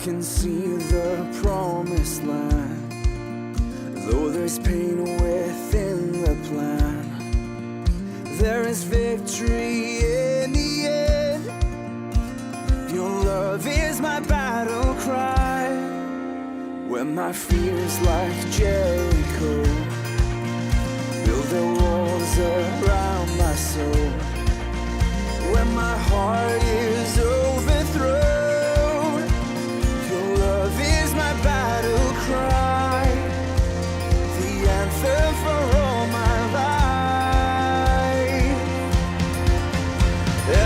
can see the promised land, though there's pain within the plan. There is victory in the end. Your love is my battle cry. When my fears like Jericho build their walls around my soul, when my heart is overthrown, your love is my battle cry, the anthem for all my life.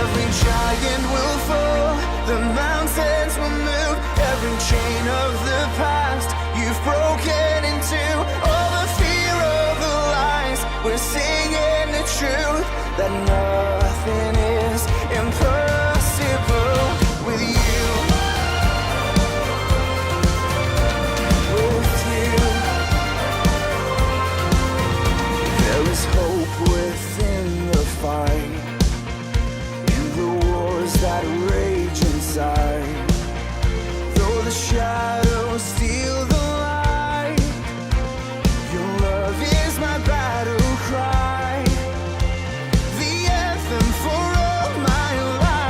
Every giant will fall, the mountains will move, every chain of the past you've broken into. All the fear of the lies, we're singing the truth, that nothing is impossible with you. With you, there is hope within the fight, in the wars that rage inside. Though the shadows steal the light, your love is my battle cry, the anthem for all my life.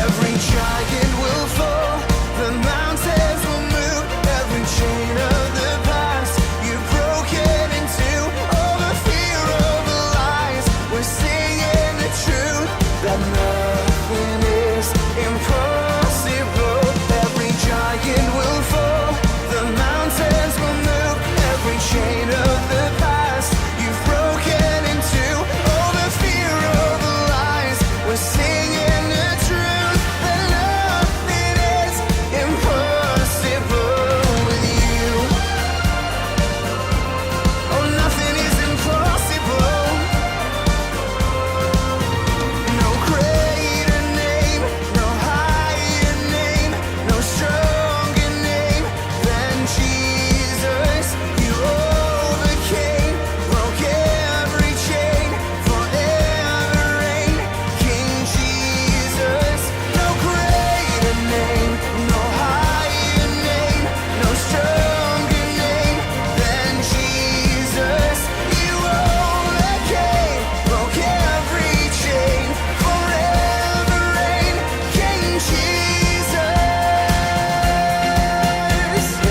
Every giant will fall, the mountains will move, every chain of the past you've broken into. All the fear of the lies, we're singing the truth, that nothing is impossible. Every giant will fall, the mountains will move, every chain of the past you've broken into. All the fear of the lies, we're singing the truth, that nothing is impossible with you. Oh, nothing is impossible. No greater name, no higher name, no stronger name than Jesus. You overcame, broke every chain, forever reign, King Jesus. No greater name, no higher name, no stronger name than Jesus. You overcame, broke every chain, forever reign, King Jesus.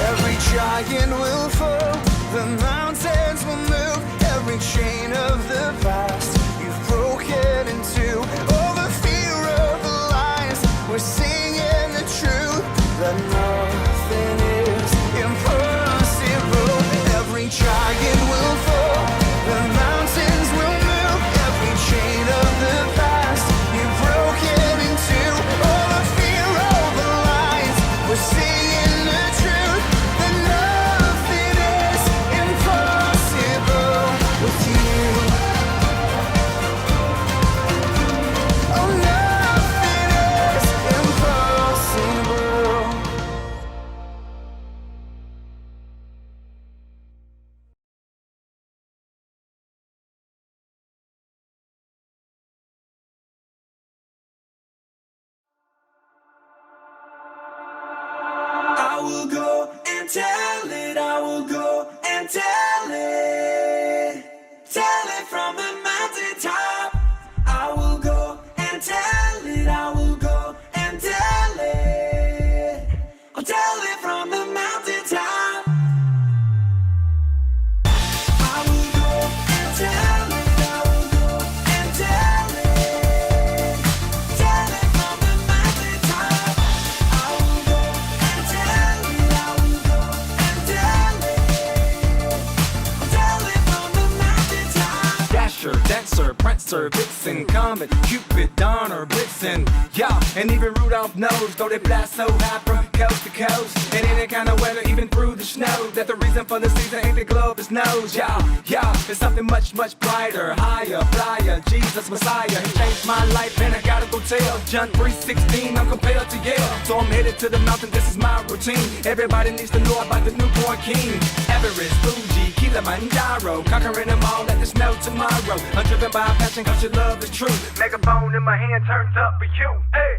Every giant will fall, the mountains will move, every chain of the past you've broken into. All the fear of the lies, we're singing the truth, that nothing is impossible. Every giant will fall, the mountains will move, every chain of the past you've broken into. All the fear of the lies, we're singing the truth, that nothing is impossible with you. Oh, nothing is impossible. I will go and tell it, I will go and tell it. Tell it from the mountaintop. I will go and tell it, I will go and tell it. I'll tell it from the mountaintop. I will go and tell it, I will go and tell it. Tell it from the mountaintop. I will go and tell it, I will go and tell it. I'll tell it from the mountaintop. Dasher, Dancer, Prancer, Vixen, Comet, Cupid, Donner, Blitzen, yeah, and even Rudolph knows, though they blast so high from coast to coast, and any kind of weather, even through the snow, that the reason for the season ain't the globe, it's nose, yeah, it's something much, much brighter, higher, flyer, Jesus Messiah, he changed my life, and I gotta go tell, John 3:16, I'm compelled to yell, so I'm headed to the mountain, this is my routine, everybody needs to know about the newborn king, Everest, Fuji, Kilimanjaro, conquering them all, let this know tomorrow, I'm driven by a passion, cause your love is true, megaphone in my hand, turned up for you, hey.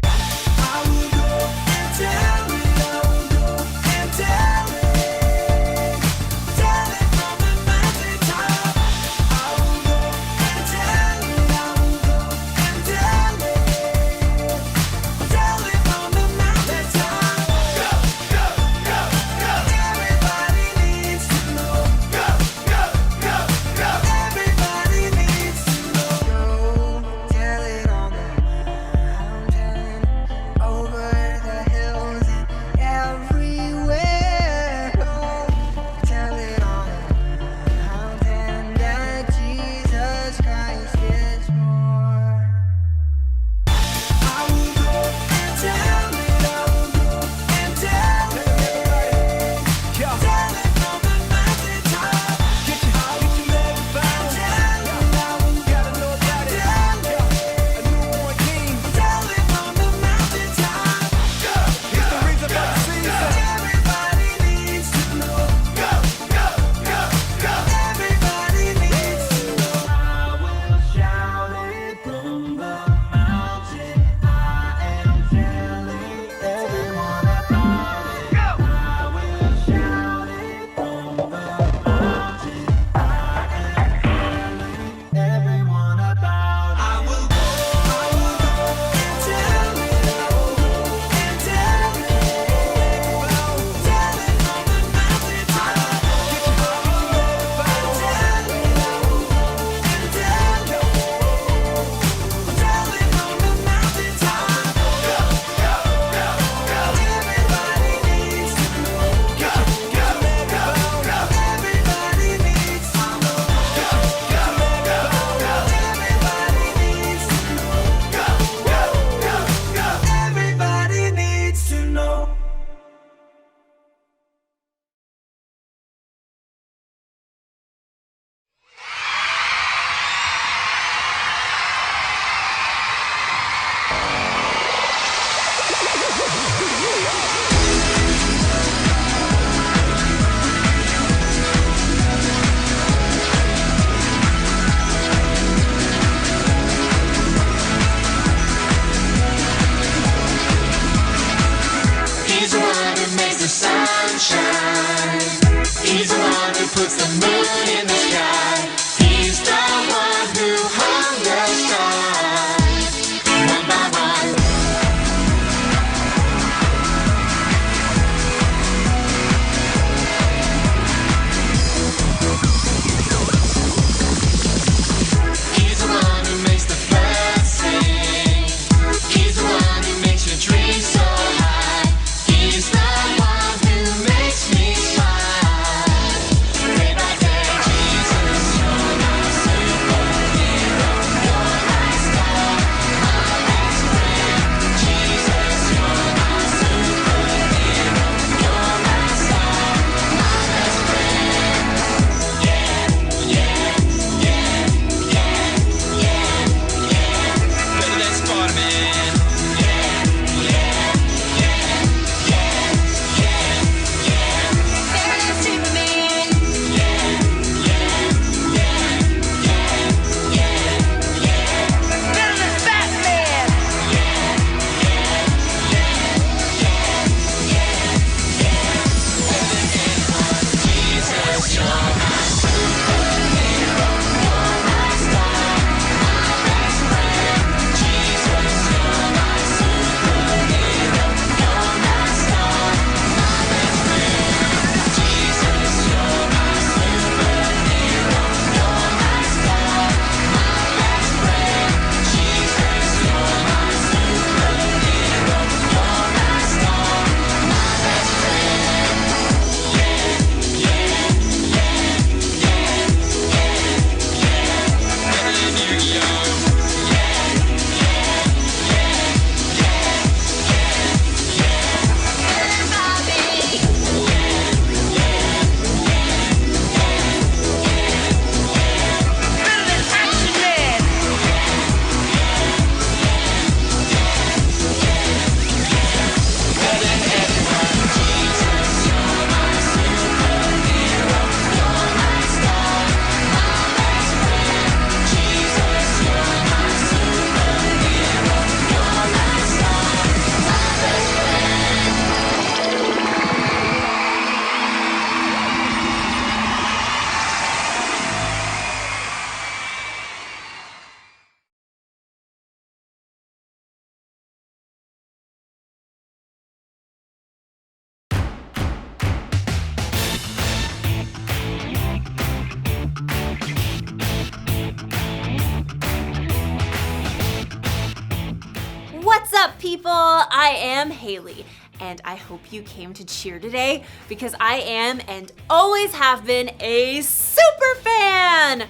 people, I am Haley, and I hope you came to cheer today because I am and always have been a super fan!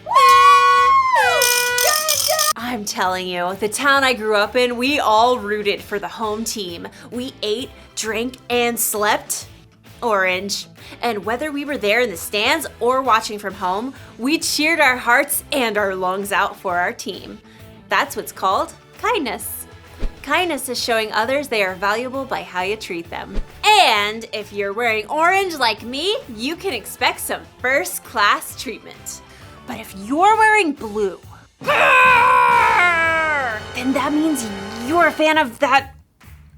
I'm telling you, the town I grew up in, we all rooted for the home team. We ate, drank, and slept orange. And whether we were there in the stands or watching from home, we cheered our hearts and our lungs out for our team. That's what's called kindness. Kindness is showing others they are valuable by how you treat them. And if you're wearing orange like me, you can expect some first-class treatment. But if you're wearing blue, then that means you're a fan of that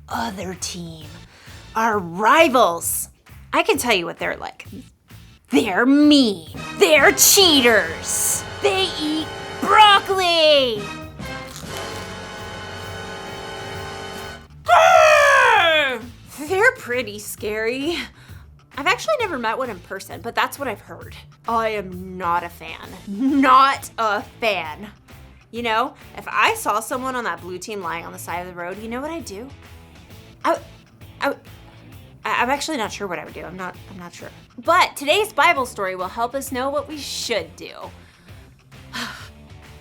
other team, our rivals. I can tell you what they're like. They're mean. They're cheaters. They eat broccoli. They're pretty scary. I've actually never met one in person, but that's what I've heard. I am not a fan. Not a fan. You know, if I saw someone on that blue team lying on the side of the road, you know what I'd do? I'm actually not sure what I would do. I'm not sure. But today's Bible story will help us know what we should do.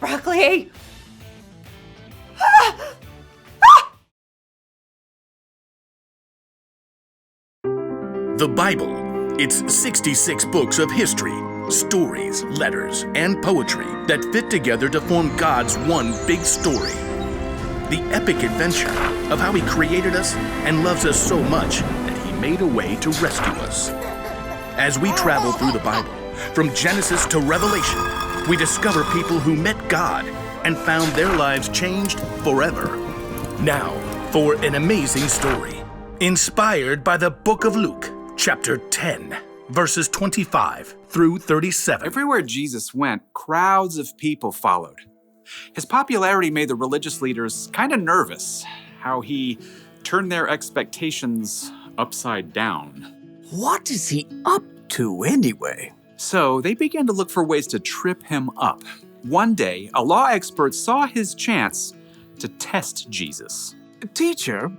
Broccoli! The Bible. It's 66 books of history, stories, letters, and poetry that fit together to form God's one big story. The epic adventure of how He created us and loves us so much that He made a way to rescue us. As we travel through the Bible, from Genesis to Revelation, we discover people who met God and found their lives changed forever. Now, for an amazing story, inspired by the book of Luke, chapter 10, verses 25 through 37. Everywhere Jesus went, crowds of people followed. His popularity made the religious leaders kind of nervous, how he turned their expectations upside down. What is he up to anyway? So they began to look for ways to trip him up. One day, a law expert saw his chance to test Jesus. Teacher,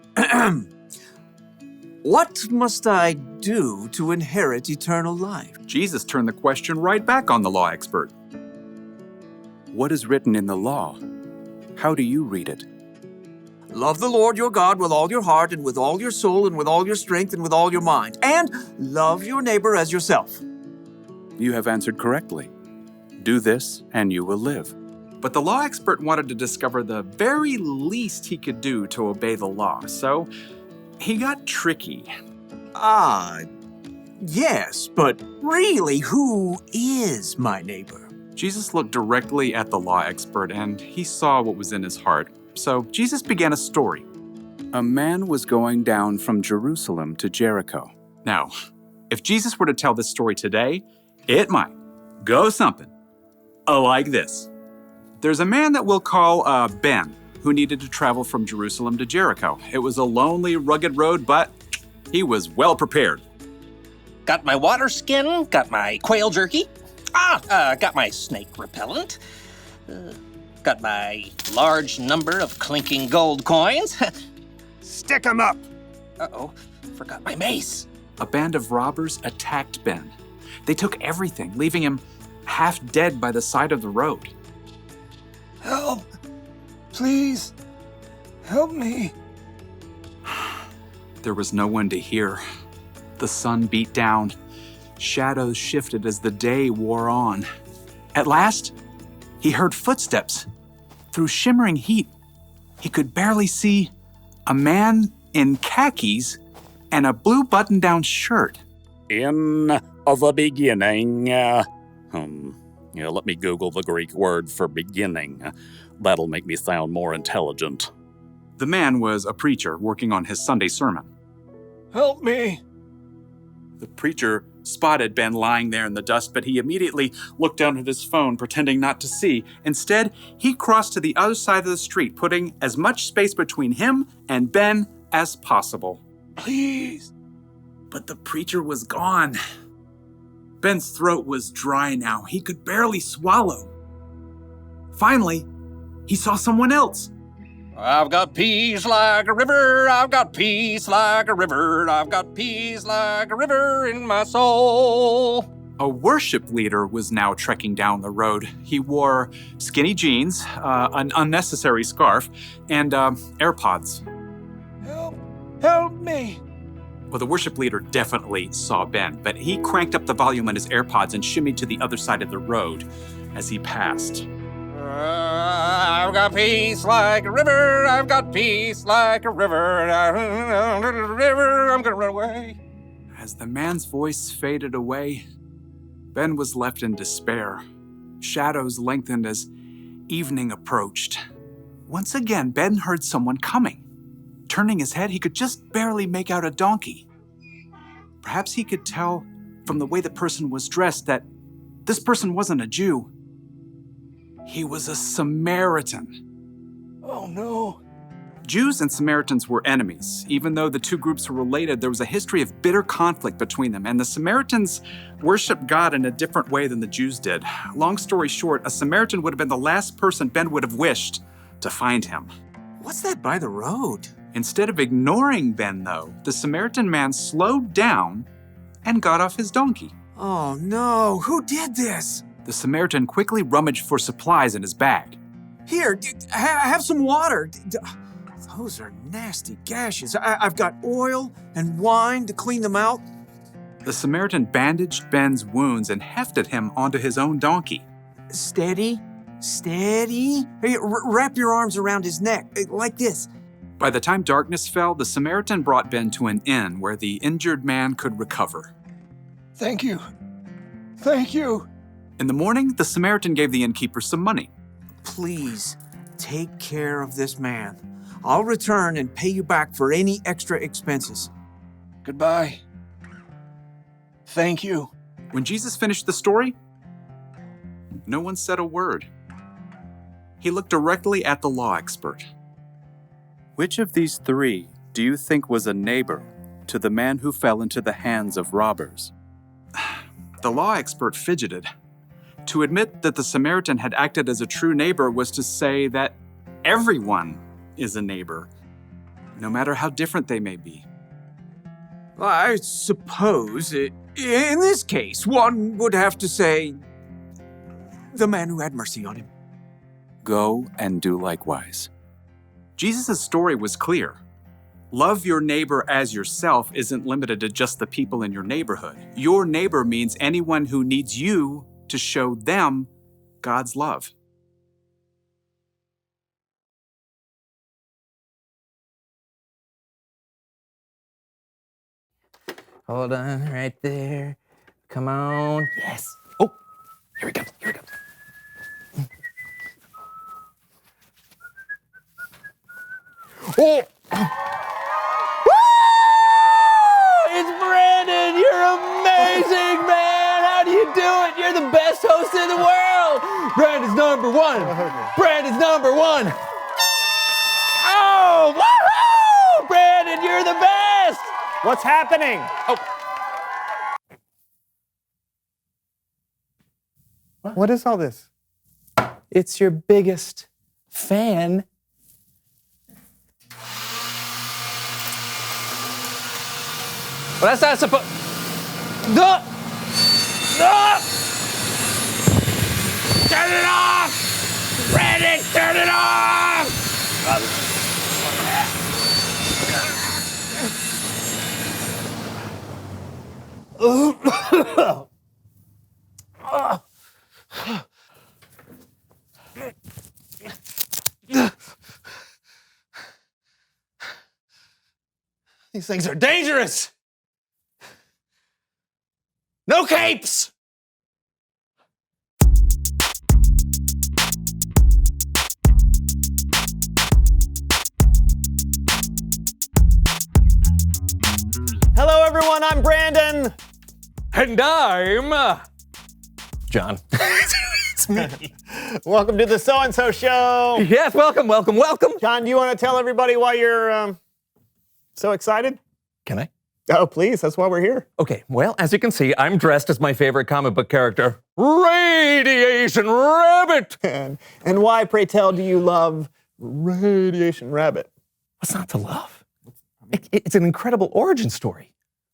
what must I do to inherit eternal life? Jesus turned the question right back on the law expert. What is written in the law? How do you read it? Love the Lord your God with all your heart and with all your soul and with all your strength and with all your mind. And love your neighbor as yourself. You have answered correctly. Do this and you will live. But the law expert wanted to discover the very least he could do to obey the law, so he got tricky. Yes, but really, who is my neighbor? Jesus looked directly at the law expert and he saw what was in his heart. So Jesus began a story. A man was going down from Jerusalem to Jericho. Now, if Jesus were to tell this story today, it might go something like this. There's a man that we'll call Ben, who needed to travel from Jerusalem to Jericho. It was a lonely, rugged road, but he was well prepared. Got my water skin, got my quail jerky, got my snake repellent, got my large number of clinking gold coins. Stick 'em up! Uh-oh, forgot my mace. A band of robbers attacked Ben. They took everything, leaving him half dead by the side of the road. Help! Please, help me. There was no one to hear. The sun beat down. Shadows shifted as the day wore on. At last, he heard footsteps. Through shimmering heat, he could barely see a man in khakis and a blue button-down shirt. In the beginning, let me Google the Greek word for beginning. That'll make me sound more intelligent. The man was a preacher working on his Sunday sermon. Help me. The preacher spotted Ben lying there in the dust, but he immediately looked down at his phone, pretending not to see. Instead, he crossed to the other side of the street, putting as much space between him and Ben as possible. Please. But the preacher was gone. Ben's throat was dry now. He could barely swallow. Finally, he saw someone else. I've got peace like a river, I've got peace like a river, I've got peace like a river in my soul. A worship leader was now trekking down the road. He wore skinny jeans, an unnecessary scarf, and AirPods. Help me. Well, the worship leader definitely saw Ben, but he cranked up the volume on his AirPods and shimmied to the other side of the road as he passed. I've got peace like a river, I've got peace like a river, I'm gonna run away. As the man's voice faded away, Ben was left in despair. Shadows lengthened as evening approached. Once again, Ben heard someone coming. Turning his head, he could just barely make out a donkey. Perhaps he could tell from the way the person was dressed that this person wasn't a Jew. He was a Samaritan. Oh no. Jews and Samaritans were enemies. Even though the two groups were related, there was a history of bitter conflict between them, and the Samaritans worshiped God in a different way than the Jews did. Long story short, a Samaritan would have been the last person Ben would have wished to find him. What's that by the road? Instead of ignoring Ben, though, the Samaritan man slowed down and got off his donkey. Oh no, who did this? The Samaritan quickly rummaged for supplies in his bag. Here, have some water. Those are nasty gashes. I've got oil and wine to clean them out. The Samaritan bandaged Ben's wounds and hefted him onto his own donkey. Steady, steady. Hey, wrap your arms around his neck, like this. By the time darkness fell, the Samaritan brought Ben to an inn where the injured man could recover. Thank you. Thank you. In the morning, the Samaritan gave the innkeeper some money. Please, take care of this man. I'll return and pay you back for any extra expenses. Goodbye. Thank you. When Jesus finished the story, no one said a word. He looked directly at the law expert. Which of these three do you think was a neighbor to the man who fell into the hands of robbers? The law expert fidgeted. To admit that the Samaritan had acted as a true neighbor was to say that everyone is a neighbor, no matter how different they may be. I suppose, in this case, one would have to say the man who had mercy on him. Go and do likewise. Jesus' story was clear. Love your neighbor as yourself isn't limited to just the people in your neighborhood. Your neighbor means anyone who needs you to show them God's love. Hold on, right there. Come on. Yes. Oh, here we go. Here we go. Oh! It's Brandon! You're amazing, man! How do you do it? You're the best host in the world! Brandon's number one! Brandon's number one! Oh! Woohoo! Brandon, you're the best! What's happening? Oh. What is all this? It's your biggest fan. Well, that's not supposed. No! No! Turn it off! Brandon, turn it off! These things are dangerous! No capes! Hello, everyone. I'm Brandon. And I'm John. It's me. Welcome to the So and So Show. Yes, welcome. John, do you want to tell everybody why you're so excited? Can I? Oh, please. That's why we're here. Okay, well, as you can see, I'm dressed as my favorite comic book character, Radiation Rabbit. And why, pray tell, do you love Radiation Rabbit. What's not to love? It's an incredible origin story.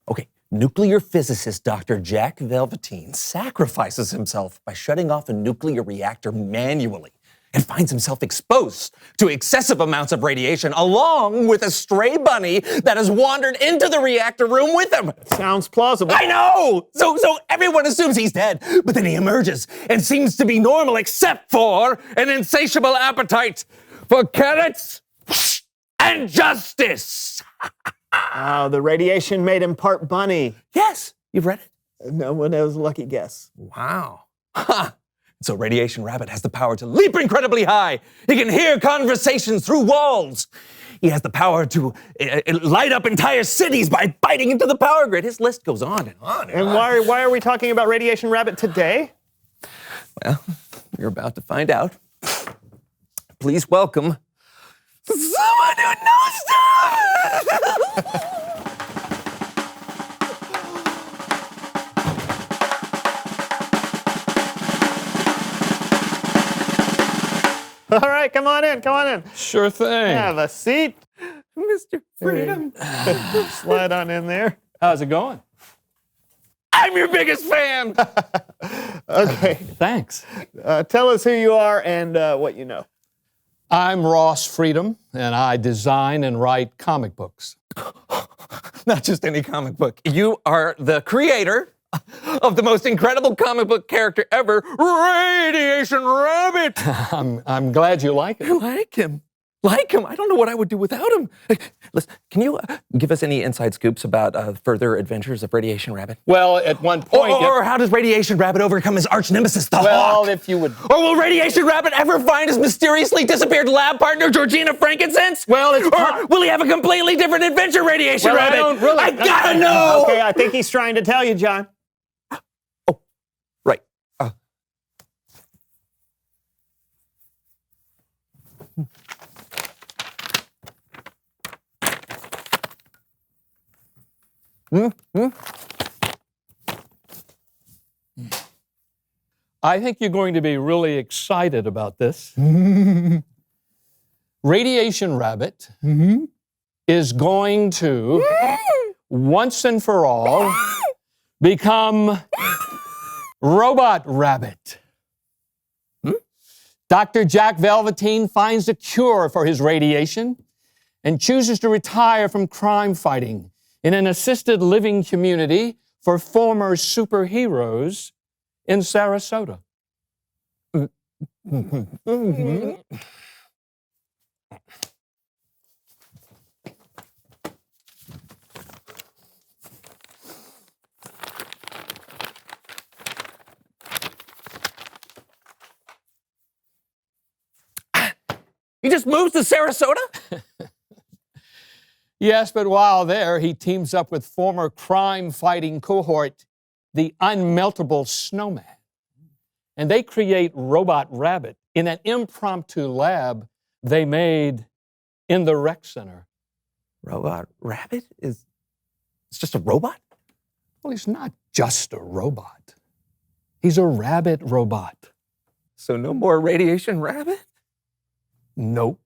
Okay, nuclear physicist Dr. Jack Velveteen sacrifices himself by shutting off a nuclear reactor manually and finds himself exposed to excessive amounts of radiation along with a stray bunny that has wandered into the reactor room with him. Sounds plausible. I know! So everyone assumes he's dead, but then he emerges and seems to be normal except for an insatiable appetite for carrots and justice. Oh, the radiation made him part bunny. Yes, you've read it. No, well, that was a lucky guess. Wow. Ha! So Radiation Rabbit has the power to leap incredibly high. He can hear conversations through walls. He has the power to light up entire cities by biting into the power grid. His list goes on and on and on. Why are we talking about Radiation Rabbit today? Well, you're about to find out. Please welcome someone who knows stuff! All right, come on in. Sure thing. Have a seat. Mr. Freedom. Slide on in there. How's it going? I'm your biggest fan! Okay, Thanks. tell us who you are and what you know. I'm Ross Freedom, and I design and write comic books. Not just any comic book. You are the creator of the most incredible comic book character ever, Radiation Rabbit! I'm glad you like it. I like him. I don't know what I would do without him. Listen, can you give us any inside scoops about further adventures of Radiation Rabbit? Well, at one point... Or how does Radiation Rabbit overcome his arch nemesis, the well, Hawk? if you would... Or will Radiation Rabbit ever find his mysteriously disappeared lab partner, Georgina Frankincense? Well, it's... Or will he have a completely different adventure, Radiation Well, I Rabbit? don't really- I gotta know! Okay, I think he's trying to tell you, John. Oh, right. I think you're going to be really excited about this. Radiation Rabbit is going to, once and for all, become Robot Rabbit. Dr. Jack Velveteen finds a cure for his radiation and chooses to retire from crime fighting in an assisted living community for former superheroes in Sarasota. He just moves to Sarasota? Yes, but while there, he teams up with former crime-fighting cohort, the Unmeltable Snowman. And they create Robot Rabbit in an impromptu lab they made in the rec center. Robot Rabbit is just a robot? Well, he's not just a robot. He's a rabbit robot. So no more Radiation Rabbit? Nope.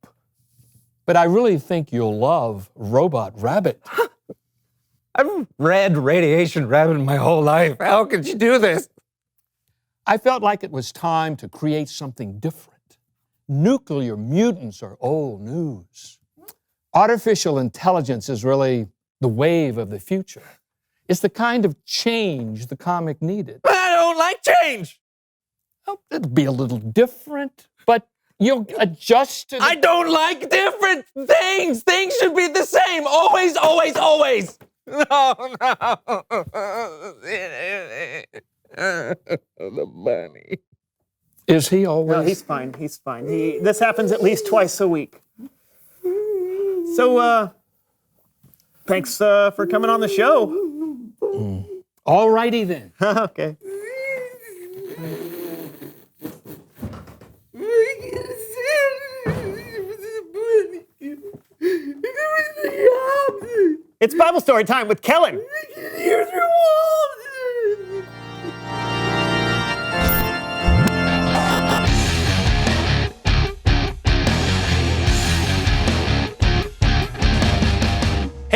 But I really think you'll love Robot Rabbit. I've read Radiation Rabbit my whole life. How could you do this? I felt like it was time to create something different. Nuclear mutants are old news. Artificial intelligence is really the wave of the future. It's the kind of change the comic needed. I don't like change. Oh, it'll be a little different, but you'll adjust to I don't like different things. Things should be the same. Always, always, always. No. The bunny. Is he always? No, he's fine. This happens at least twice a week. So, thanks for coming on the show. All righty then. Okay. It's Bible story time with Kellen. Here's your wall.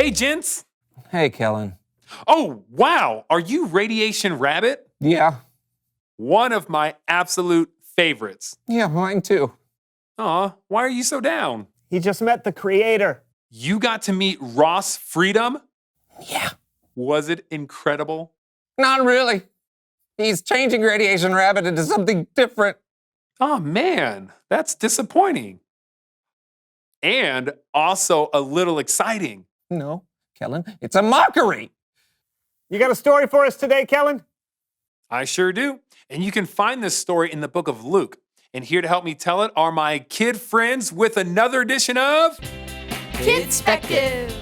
Hey, gents. Hey, Kellen. Oh, wow. Are you Radiation Rabbit? Yeah. One of my absolute favorites. Yeah, mine too. Aw, why are you so down? He just met the creator. You got to meet Ross Freedom? Yeah. Was it incredible? Not really. He's changing Radiation Rabbit into something different. Oh, man, that's disappointing. And also a little exciting. No, Kellen, it's a mockery. You got a story for us today, Kellen? I sure do. And you can find this story in the book of Luke. And here to help me tell it are my kid friends with another edition of Kidspective.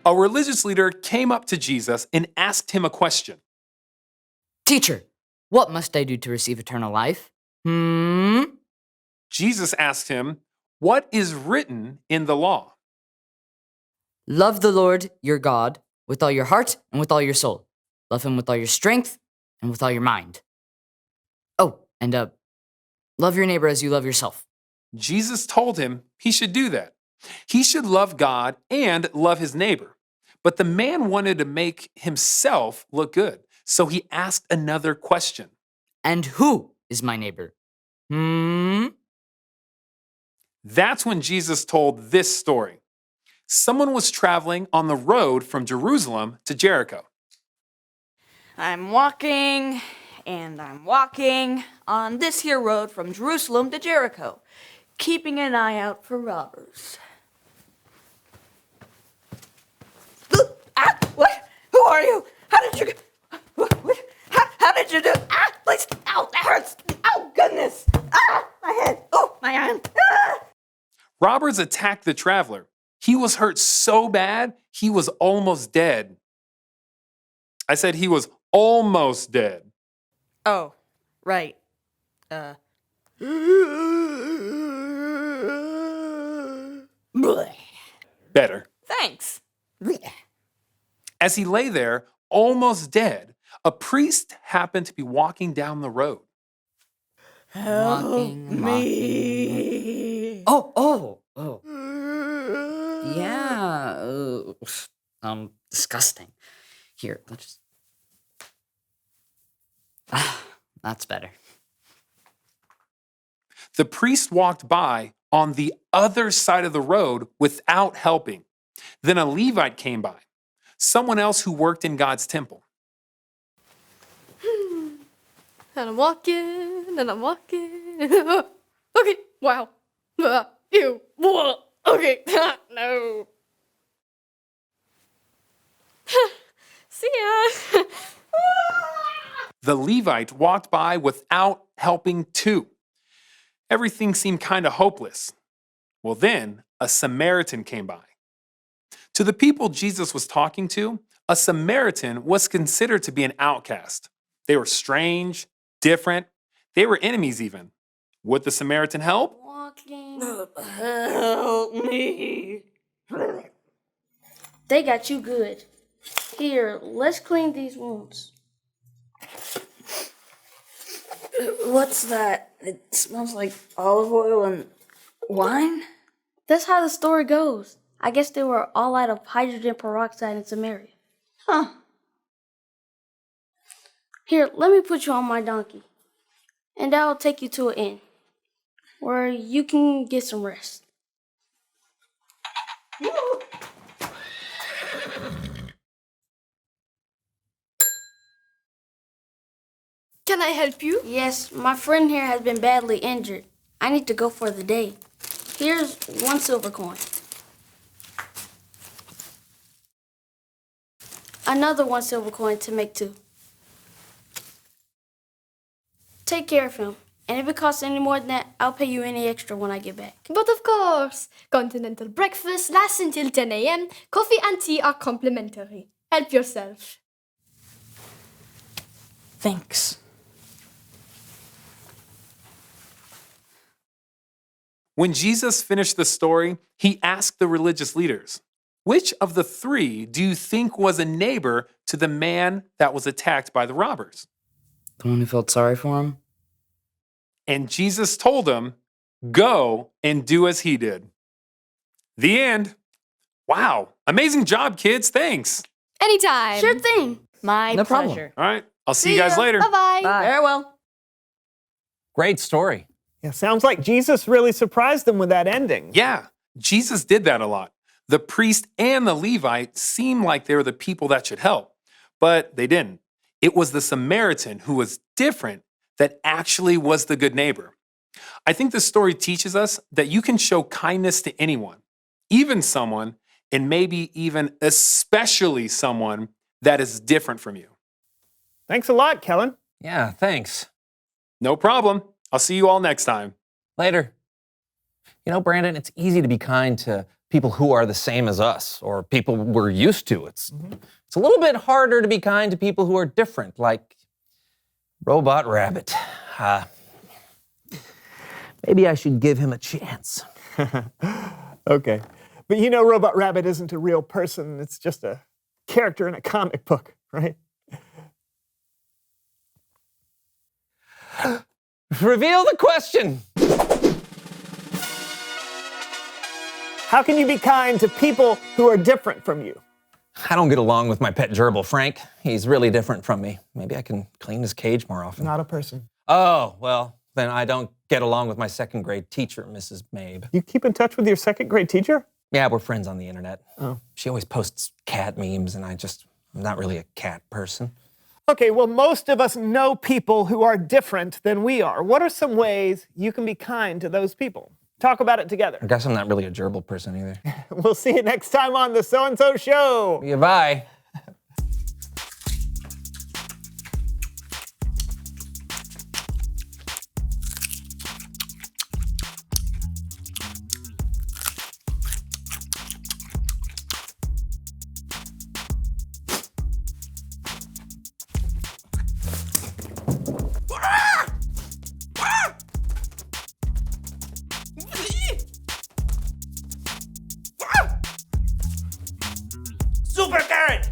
A religious leader came up to Jesus and asked him a question. Teacher, what must I do to receive eternal life? Jesus asked him, "What is written in the law?" Love the Lord your God with all your heart and with all your soul. Love him with all your strength and with all your mind. Oh, and love your neighbor as you love yourself. Jesus told him he should do that. He should love God and love his neighbor. But the man wanted to make himself look good. So he asked another question. And who is my neighbor? That's when Jesus told this story. Someone was traveling on the road from Jerusalem to Jericho. I'm walking, and I'm walking on this here road from Jerusalem to Jericho, keeping an eye out for robbers. What? Who are you? How did you... What? How did you do... Please... Ow, that hurts. Oh, goodness. My head. Oh, my arm. Robbers attacked the traveler. He was hurt so bad, he was almost dead. I said he was almost dead. Oh, right. Better. Thanks. As he lay there, almost dead, a priest happened to be walking down the road. Walking. Oh. Yeah. Disgusting. Here, let's just... That's better. The priest walked by on the other side of the road without helping. Then a Levite came by, someone else who worked in God's temple. And I'm walking, and I'm walking. Okay, wow. Ew. Okay, no. See ya. The Levite walked by without helping too. Everything seemed kind of hopeless. Well, then a Samaritan came by. To the people Jesus was talking to, a Samaritan was considered to be an outcast. They were strange, different. They were enemies even. Would the Samaritan help? Walking. Help me. They got you good. Here, let's clean these wounds. What's that? It smells like olive oil and wine? That's how the story goes. I guess they were all out of hydrogen peroxide in Samaria. Huh. Here, let me put you on my donkey, and I'll take you to an inn where you can get some rest. Can I help you? Yes, my friend here has been badly injured. I need to go for the day. Here's 1 silver coin. Another 1 silver coin to make 2. Take care of him. And if it costs any more than that, I'll pay you any extra when I get back. But of course, continental breakfast lasts until 10 a.m. Coffee and tea are complimentary. Help yourself. Thanks. When Jesus finished the story, he asked the religious leaders, "Which of the 3 do you think was a neighbor to the man that was attacked by the robbers?" The one who felt sorry for him? And Jesus told them, "Go and do as he did." The end. Wow. Amazing job, kids. Thanks. Anytime. Sure thing. My No problem. pleasure. All right. I'll see you guys later. Bye-bye. Farewell. Great story. Yeah, sounds like Jesus really surprised them with that ending. Yeah, Jesus did that a lot. The priest and the Levite seemed like they were the people that should help, but they didn't. It was the Samaritan who was different that actually was the good neighbor. I think this story teaches us that you can show kindness to anyone, even someone, and maybe even especially someone that is different from you. Thanks a lot, Kellen. Yeah, thanks. No problem. I'll see you all next time. Later. You know, Brandon, it's easy to be kind to people who are the same as us or people we're used to. It's a little bit harder to be kind to people who are different, like Robot Rabbit. Maybe I should give him a chance. Okay. But you know Robot Rabbit isn't a real person. It's just a character in a comic book, right? Reveal the question. How can you be kind to people who are different from you? I don't get along with my pet gerbil, Frank. He's really different from me. Maybe I can clean his cage more often. Not a person. Oh, well, then I don't get along with my second grade teacher, Mrs. Mabe. You keep in touch with your second grade teacher? Yeah, we're friends on the internet. Oh. She always posts cat memes, and I'm not really a cat person. Okay, well, most of us know people who are different than we are. What are some ways you can be kind to those people? Talk about it together. I guess I'm not really a gerbil person either. We'll see you next time on the So-and-So Show. Yeah, bye. Super carrot!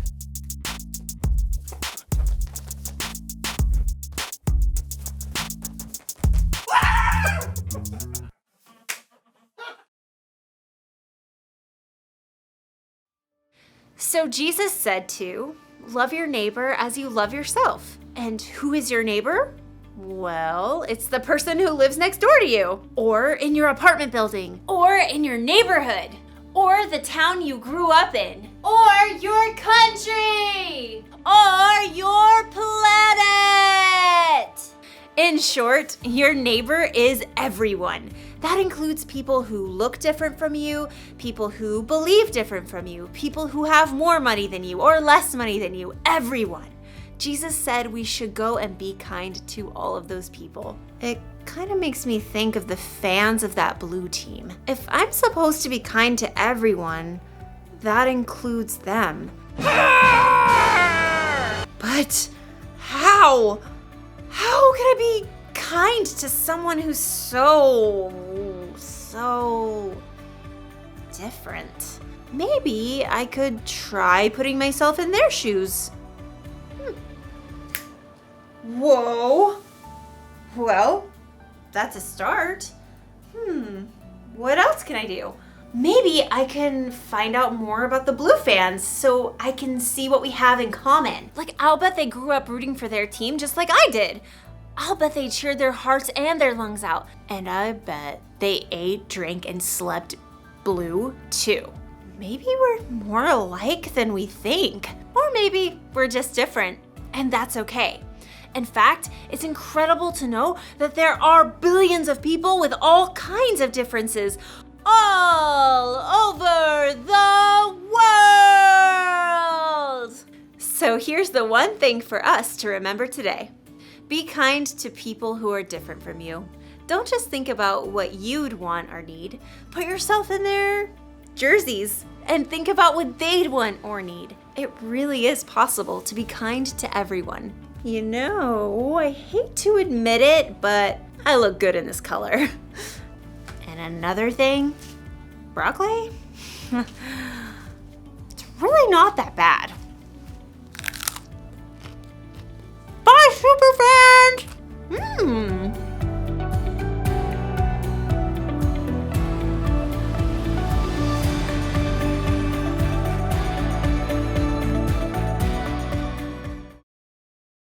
So Jesus said to love your neighbor as you love yourself. And who is your neighbor? Well, it's the person who lives next door to you, or in your apartment building, or in your neighborhood, or the town you grew up in, or your country, or your planet. In short, your neighbor is everyone. That includes people who look different from you, people who believe different from you, people who have more money than you or less money than you, everyone. Jesus said we should go and be kind to all of those people. It kind of makes me think of the fans of that blue team. If I'm supposed to be kind to everyone, that includes them. But how? How can I be kind to someone who's so different? Maybe I could try putting myself in their shoes. Whoa. Well, that's a start. What else can I do? Maybe I can find out more about the Blue fans so I can see what we have in common. Like, I'll bet they grew up rooting for their team just like I did. I'll bet they cheered their hearts and their lungs out. And I bet they ate, drank, and slept blue too. Maybe we're more alike than we think. Or maybe we're just different, and that's okay. In fact, it's incredible to know that there are billions of people with all kinds of differences all over the world. So here's the one thing for us to remember today. Be kind to people who are different from you. Don't just think about what you'd want or need. Put yourself in their jerseys and think about what they'd want or need. It really is possible to be kind to everyone. You know, I hate to admit it, but I look good in this color. And another thing, broccoli? It's really not that bad.